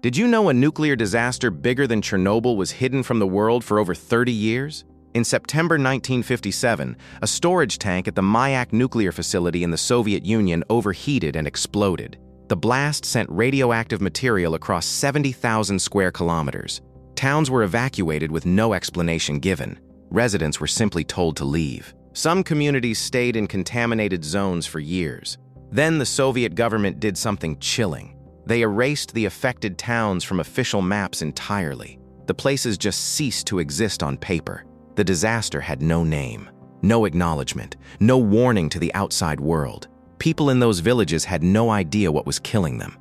Did you know a nuclear disaster bigger than Chernobyl was hidden from the world for over 30 years? In September 1957, a storage tank at the Mayak nuclear facility in the Soviet Union overheated and exploded. The blast sent radioactive material across 70,000 square kilometers. Towns were evacuated with no explanation given. Residents were simply told to leave. Some communities stayed in contaminated zones for years. Then the Soviet government did something chilling. They erased the affected towns from official maps entirely. The places just ceased to exist on paper. The disaster had no name, no acknowledgement, no warning to the outside world. People in those villages had no idea what was killing them.